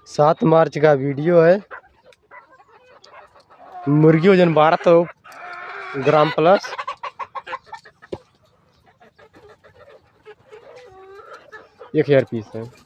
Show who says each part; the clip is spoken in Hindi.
Speaker 1: 7 मार्च का वीडियो है। मुर्गी वजन 1200 ग्राम प्लस। एक 1000 पीस है।